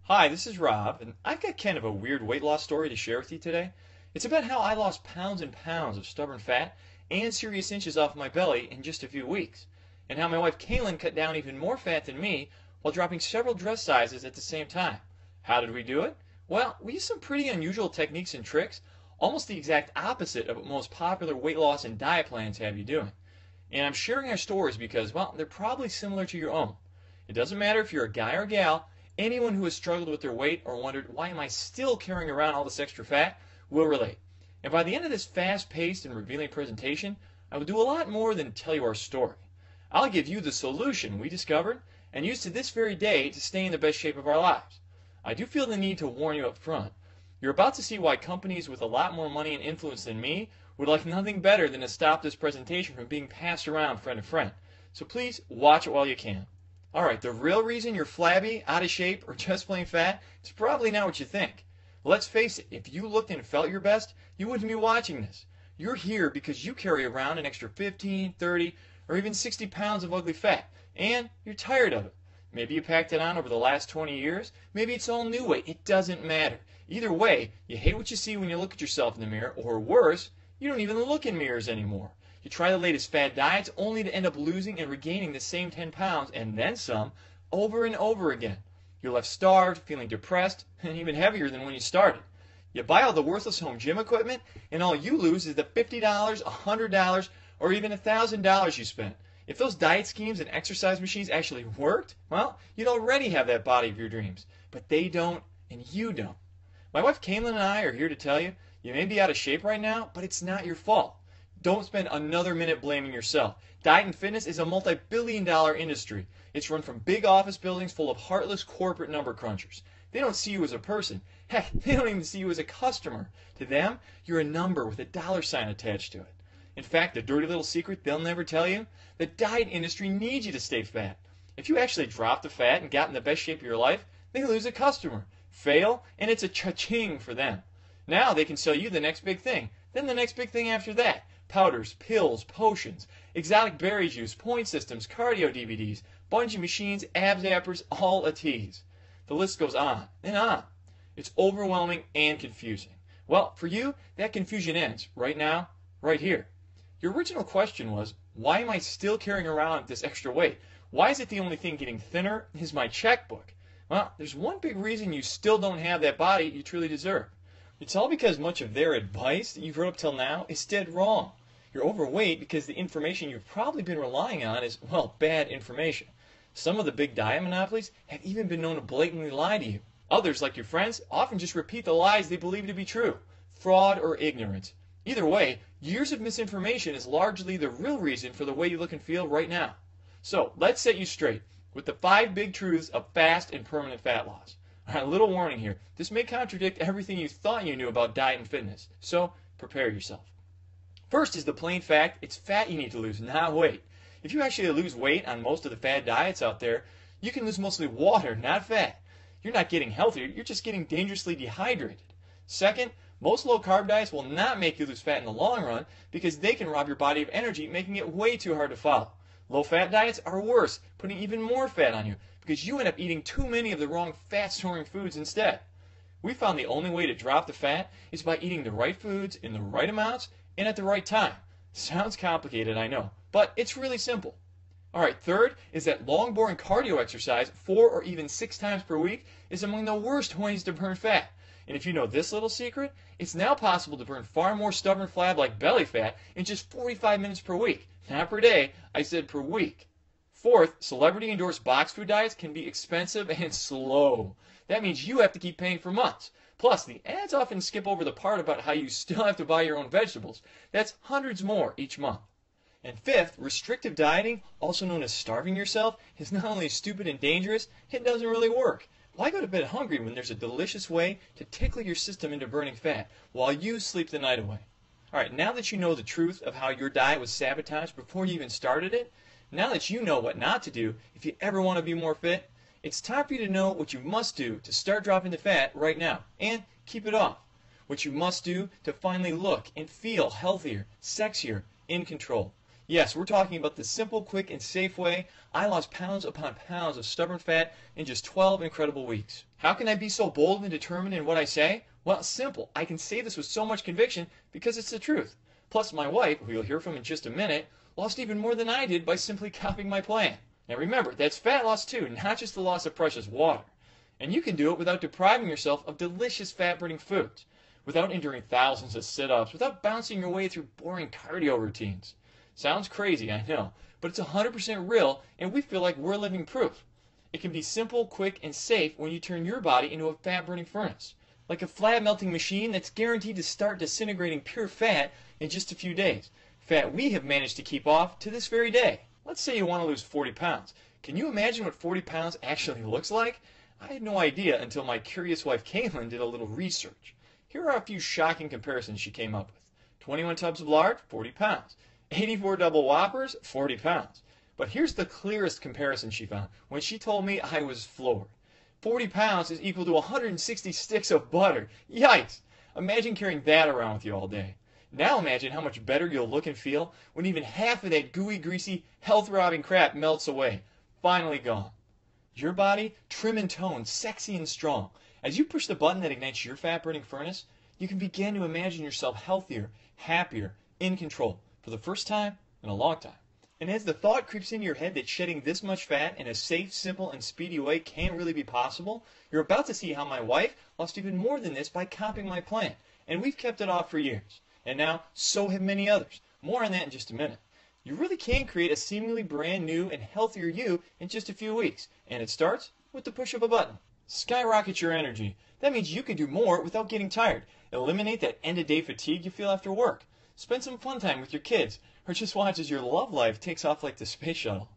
Hi, this is Rob, and I've got kind of a weird weight loss story to share with you today. It's about how I lost pounds and pounds of stubborn fat and serious inches off my belly in just a few weeks, and how my wife Kalen cut down even more fat than me while dropping several dress sizes at the same time. How did we do it? Well, we used some pretty unusual techniques and tricks, almost the exact opposite of what most popular weight loss and diet plans have you doing. And I'm sharing our stories because, well, they're probably similar to your own. It doesn't matter if you're a guy or a gal. Anyone who has struggled with their weight or wondered, why am I still carrying around all this extra fat, will relate. And by the end of this fast-paced and revealing presentation, I will do a lot more than tell you our story. I'll give you the solution we discovered and use to this very day to stay in the best shape of our lives. I do feel the need to warn you up front. You're about to see why companies with a lot more money and influence than me would like nothing better than to stop this presentation from being passed around friend to friend. So please watch it while you can. Alright, the real reason you're flabby, out of shape, or just plain fat is probably not what you think. Let's face it, if you looked and felt your best, you wouldn't be watching this. You're here because you carry around an extra 15, 30, or even 60 pounds of ugly fat, and you're tired of it. Maybe you packed it on over the last 20 years, maybe it's all new weight, it doesn't matter. Either way, you hate what you see when you look at yourself in the mirror, or worse, you don't even look in mirrors anymore. You try the latest fad diets only to end up losing and regaining the same 10 pounds and then some over and over again. You're left starved, feeling depressed, and even heavier than when you started. You buy all the worthless home gym equipment, and all you lose is the $50, $100, or even $1,000 you spent. If those diet schemes and exercise machines actually worked, well, you'd already have that body of your dreams. But they don't, and you don't. My wife Kalen and I are here to tell you, you may be out of shape right now, but it's not your fault. Don't spend another minute blaming yourself. Diet and fitness is a multi-billion-dollar industry. It's run from big office buildings full of heartless corporate number crunchers. They don't see you as a person. Heck, they don't even see you as a customer. To them, you're a number with a dollar sign attached to it. In fact, the dirty little secret they'll never tell you, the diet industry needs you to stay fat. If you actually drop the fat and got in the best shape of your life, they lose a customer, fail, and it's a cha-ching for them. Now they can sell you the next big thing, then the next big thing after that. Powders, pills, potions, exotic berry juice, point systems, cardio DVDs, bungee machines, abs appers, all a tease. The list goes on and on. It's overwhelming and confusing. Well, for you, that confusion ends right now, right here. Your original question was, why am I still carrying around this extra weight? Why is it the only thing getting thinner is my checkbook? Well, there's one big reason you still don't have that body you truly deserve. It's all because much of their advice that you've heard up till now is dead wrong. You're overweight because the information you've probably been relying on is, well, bad information. Some of the big diet monopolies have even been known to blatantly lie to you. Others, like your friends, often just repeat the lies they believe to be true. Fraud or ignorance. Either way, years of misinformation is largely the real reason for the way you look and feel right now. So, let's set you straight with the 5 big truths of fast and permanent fat loss. A little warning here, this may contradict everything you thought you knew about diet and fitness, so prepare yourself. First is the plain fact, it's fat you need to lose, not weight. If you actually lose weight on most of the fad diets out there, you can lose mostly water, not fat. You're not getting healthier, you're just getting dangerously dehydrated. Second, most low-carb diets will not make you lose fat in the long run because they can rob your body of energy, making it way too hard to follow. Low-fat diets are worse, putting even more fat on you, because you end up eating too many of the wrong fat-storing foods instead. We found the only way to drop the fat is by eating the right foods in the right amounts and at the right time. Sounds complicated, I know, but it's really simple. Alright, third is that long, boring cardio exercise 4 or even 6 times per week is among the worst ways to burn fat. And if you know this little secret, it's now possible to burn far more stubborn flab like belly fat in just 45 minutes per week. Not per day, I said per week. Fourth, celebrity-endorsed box food diets can be expensive and slow. That means you have to keep paying for months. Plus, the ads often skip over the part about how you still have to buy your own vegetables. That's hundreds more each month. And fifth, restrictive dieting, also known as starving yourself, is not only stupid and dangerous, it doesn't really work. Why go to bed hungry when there's a delicious way to tickle your system into burning fat while you sleep the night away? Alright, now that you know the truth of how your diet was sabotaged before you even started it, now that you know what not to do if you ever want to be more fit, it's time for you to know what you must do to start dropping the fat right now and keep it off. What you must do to finally look and feel healthier, sexier, in control. Yes, we're talking about the simple, quick, and safe way I lost pounds upon pounds of stubborn fat in just 12 incredible weeks. How can I be so bold and determined in what I say? Well, simple. I can say this with so much conviction because it's the truth. Plus, my wife, who you'll hear from in just a minute, lost even more than I did by simply copying my plan. Now remember, that's fat loss too, not just the loss of precious water. And you can do it without depriving yourself of delicious fat-burning foods, without enduring thousands of sit-ups, without bouncing your way through boring cardio routines. Sounds crazy, I know, but it's 100% real, and we feel like we're living proof. It can be simple, quick, and safe when you turn your body into a fat-burning furnace, like a flat-melting machine that's guaranteed to start disintegrating pure fat in just a few days. Fat we have managed to keep off to this very day. Let's say you want to lose 40 pounds. Can you imagine what 40 pounds actually looks like? I had no idea until my curious wife Kalen did a little research. Here are a few shocking comparisons she came up with. 21 tubs of lard, 40 pounds. 84 double whoppers, 40 pounds. But here's the clearest comparison she found when she told me I was floored. 40 pounds is equal to 160 sticks of butter. Yikes! Imagine carrying that around with you all day. Now imagine how much better you'll look and feel when even half of that gooey, greasy, health-robbing crap melts away. Finally gone. Your body, trim and toned, sexy and strong. As you push the button that ignites your fat-burning furnace, you can begin to imagine yourself healthier, happier, in control, for the first time in a long time. And as the thought creeps into your head that shedding this much fat in a safe, simple, and speedy way can't really be possible, you're about to see how my wife lost even more than this by copying my plan. And we've kept it off for years. And now, so have many others. More on that in just a minute. You really can create a seemingly brand new and healthier you in just a few weeks. And it starts with the push of a button. Skyrocket your energy. That means you can do more without getting tired. Eliminate that end-of-day fatigue you feel after work. Spend some fun time with your kids, or just watch as your love life takes off like the space shuttle.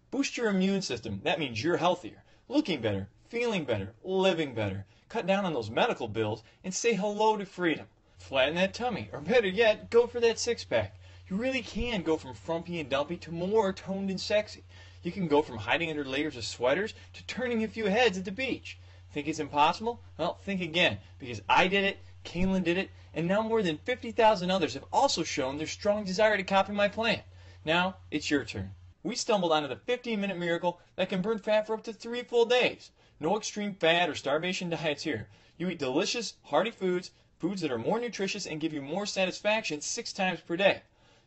Boost your immune system. That means you're healthier, looking better, feeling better, living better. Cut down on those medical bills and say hello to freedom. Flatten that tummy, or better yet, go for that six-pack. You really can go from frumpy and dumpy to more toned and sexy. You can go from hiding under layers of sweaters to turning a few heads at the beach. Think it's impossible? Well, think again, because I did it, Kalen did it, and now more than 50,000 others have also shown their strong desire to copy my plan. Now, it's your turn. We stumbled onto the 15-minute miracle that can burn fat for up to 3 full days. No extreme fat or starvation diets here. You eat delicious, hearty foods, foods that are more nutritious and give you more satisfaction 6 times per day.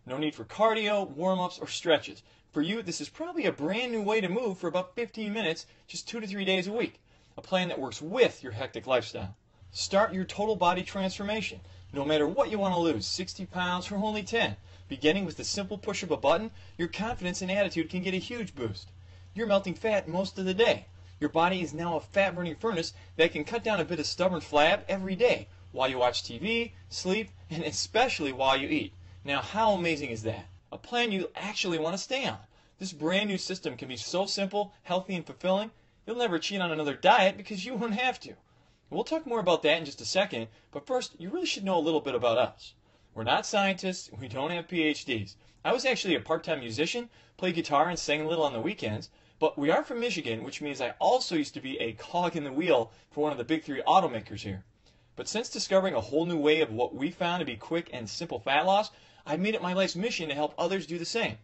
No need for cardio, warm-ups, or stretches. For you, this is probably a brand new way to move for about 15 minutes, just 2 to 3 days a week. A plan that works with your hectic lifestyle. Start your total body transformation. No matter what you want to lose, 60 pounds or only 10. Beginning with the simple push of a button, your confidence and attitude can get a huge boost. You're melting fat most of the day. Your body is now a fat-burning furnace that can cut down a bit of stubborn flab every day while you watch TV, sleep, and especially while you eat. Now, how amazing is that? A plan you actually want to stay on. This brand new system can be so simple, healthy, and fulfilling, you'll never cheat on another diet because you won't have to. We'll talk more about that in just a second, but first, you really should know a little bit about us. We're not scientists, we don't have PhDs. I was actually a part-time musician, played guitar and sang a little on the weekends, but we are from Michigan, which means I also used to be a cog in the wheel for one of the big 3 automakers here. But since discovering a whole new way of what we found to be quick and simple fat loss, I've made it my life's mission to help others do the same.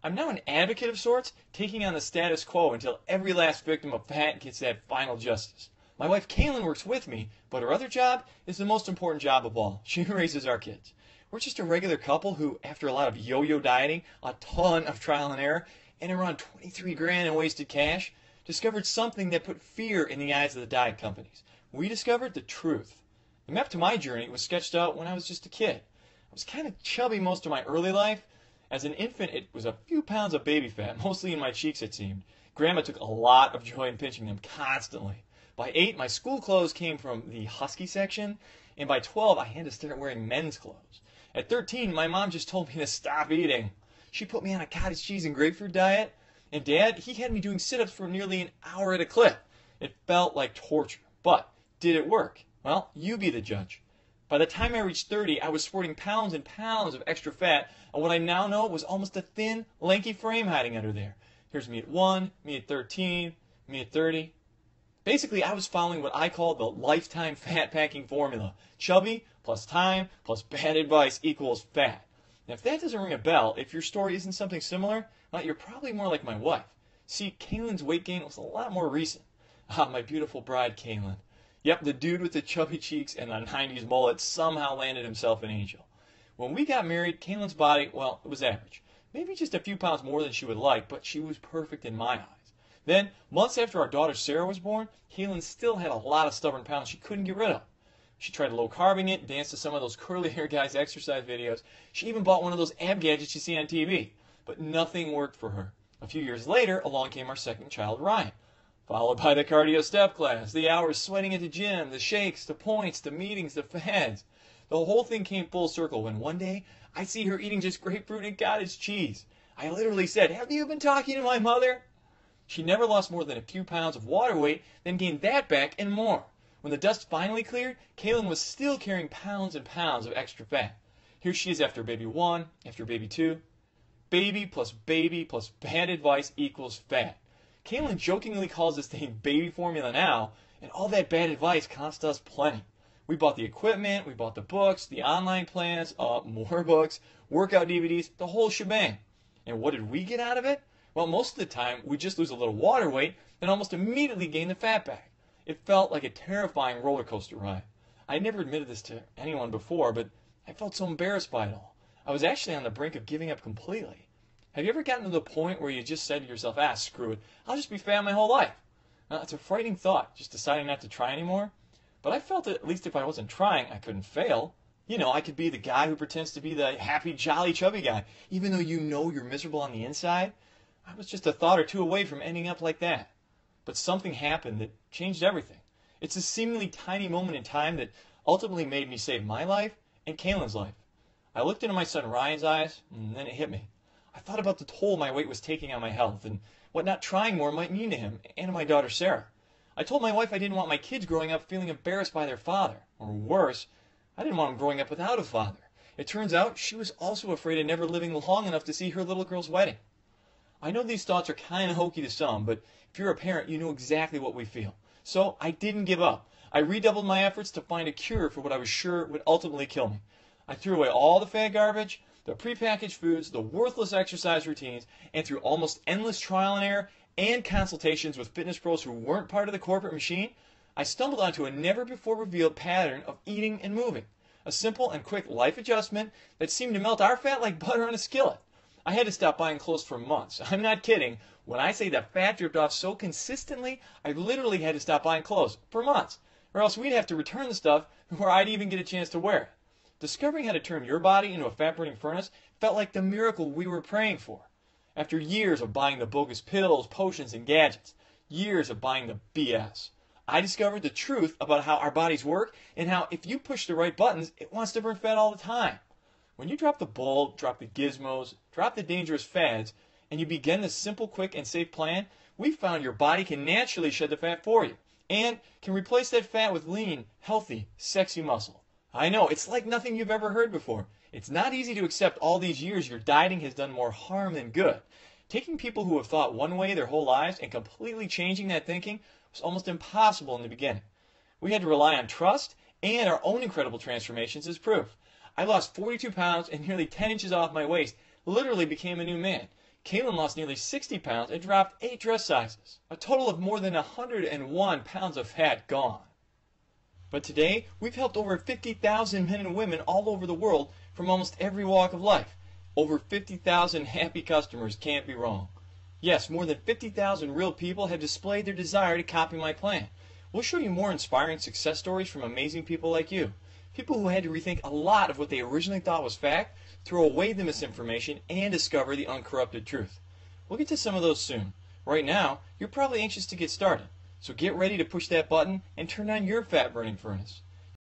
I'm now an advocate of sorts, taking on the status quo until every last victim of fat gets that final justice. My wife Kalen works with me, but her other job is the most important job of all. She raises our kids. We're just a regular couple who, after a lot of yo-yo dieting, a ton of trial and error, and around 23 grand in wasted cash, discovered something that put fear in the eyes of the diet companies. We discovered the truth. The map to my journey was sketched out when I was just a kid. I was kind of chubby most of my early life. As an infant, it was a few pounds of baby fat, mostly in my cheeks it seemed. Grandma took a lot of joy in pinching them constantly. By 8, my school clothes came from the husky section, and by 12, I had to start wearing men's clothes. At 13, my mom just told me to stop eating. She put me on a cottage cheese and grapefruit diet, and Dad, he had me doing sit-ups for nearly an hour at a clip. It felt like torture, but did it work? Well, you be the judge. By the time I reached 30, I was sporting pounds and pounds of extra fat, and what I now know was almost a thin, lanky frame hiding under there. Here's me at 1, me at 13, me at 30. Basically, I was following what I call the lifetime fat packing formula. Chubby plus time plus bad advice equals fat. Now, if that doesn't ring a bell, if your story isn't something similar, well, you're probably more like my wife. See, Kalen's weight gain was a lot more recent. Ah, my beautiful bride, Kalen. Yep, the dude with the chubby cheeks and the 90s mullet somehow landed himself an angel. When we got married, Kalen's body, well, it was average. Maybe just a few pounds more than she would like, but she was perfect in my eyes. Then, months after our daughter Sarah was born, Kalen still had a lot of stubborn pounds she couldn't get rid of. She tried low-carbing it, danced to some of those curly hair guys' exercise videos. She even bought one of those ab gadgets you see on TV. But nothing worked for her. A few years later, along came our second child, Ryan. Followed by the cardio step class, the hours sweating at the gym, the shakes, the points, the meetings, the fads. The whole thing came full circle when one day I see her eating just grapefruit and cottage cheese. I literally said, "Have you been talking to my mother?" She never lost more than a few pounds of water weight, then gained that back and more. When the dust finally cleared, Kalen was still carrying pounds and pounds of extra fat. Here she is after baby 1, after baby 2. Baby plus bad advice equals fat. Kalen jokingly calls this thing baby formula now, and all that bad advice cost us plenty. We bought the equipment, we bought the books, the online plans, more books, workout DVDs, the whole shebang. And what did we get out of it? Well, most of the time, we just lose a little water weight, then almost immediately gain the fat back. It felt like a terrifying roller coaster ride. I never admitted this to anyone before, but I felt so embarrassed by it all. I was actually on the brink of giving up completely. Have you ever gotten to the point where you just said to yourself, screw it, I'll just be fat my whole life? Now, it's a frightening thought, just deciding not to try anymore. But I felt that at least if I wasn't trying, I couldn't fail. You know, I could be the guy who pretends to be the happy, jolly, chubby guy, even though you know you're miserable on the inside. I was just a thought or two away from ending up like that. But something happened that changed everything. It's a seemingly tiny moment in time that ultimately made me save my life and Kalen's life. I looked into my son Ryan's eyes, and then it hit me. I thought about the toll my weight was taking on my health and what not trying more might mean to him and to my daughter Sarah. I told my wife I didn't want my kids growing up feeling embarrassed by their father. Or worse, I didn't want them growing up without a father. It turns out she was also afraid of never living long enough to see her little girl's wedding. I know these thoughts are kind of hokey to some, but if you're a parent, you know exactly what we feel. So I didn't give up. I redoubled my efforts to find a cure for what I was sure would ultimately kill me. I threw away all the fat garbage, the prepackaged foods, the worthless exercise routines, and through almost endless trial and error and consultations with fitness pros who weren't part of the corporate machine, I stumbled onto a never-before-revealed pattern of eating and moving. A simple and quick life adjustment that seemed to melt our fat like butter on a skillet. I had to stop buying clothes for months. I'm not kidding. When I say that fat dripped off so consistently, I literally had to stop buying clothes for months. Or else we'd have to return the stuff before I'd even get a chance to wear it. Discovering how to turn your body into a fat-burning furnace felt like the miracle we were praying for. After years of buying the bogus pills, potions, and gadgets, years of buying the BS, I discovered the truth about how our bodies work and how if you push the right buttons, it wants to burn fat all the time. When you drop the ball, drop the gizmos, drop the dangerous fads, and you begin this simple, quick, and safe plan, we found your body can naturally shed the fat for you and can replace that fat with lean, healthy, sexy muscle. I know, it's like nothing you've ever heard before. It's not easy to accept all these years your dieting has done more harm than good. Taking people who have thought one way their whole lives and completely changing that thinking was almost impossible in the beginning. We had to rely on trust and our own incredible transformations as proof. I lost 42 pounds and nearly 10 inches off my waist, literally became a new man. Kalen lost nearly 60 pounds and dropped 8 dress sizes. A total of more than 101 pounds of fat gone. But today, we've helped over 50,000 men and women all over the world from almost every walk of life. Over 50,000 happy customers can't be wrong. Yes, more than 50,000 real people have displayed their desire to copy my plan. We'll show you more inspiring success stories from amazing people like you. People who had to rethink a lot of what they originally thought was fact, throw away the misinformation, and discover the uncorrupted truth. We'll get to some of those soon. Right now, you're probably anxious to get started. So get ready to push that button and turn on your fat-burning furnace.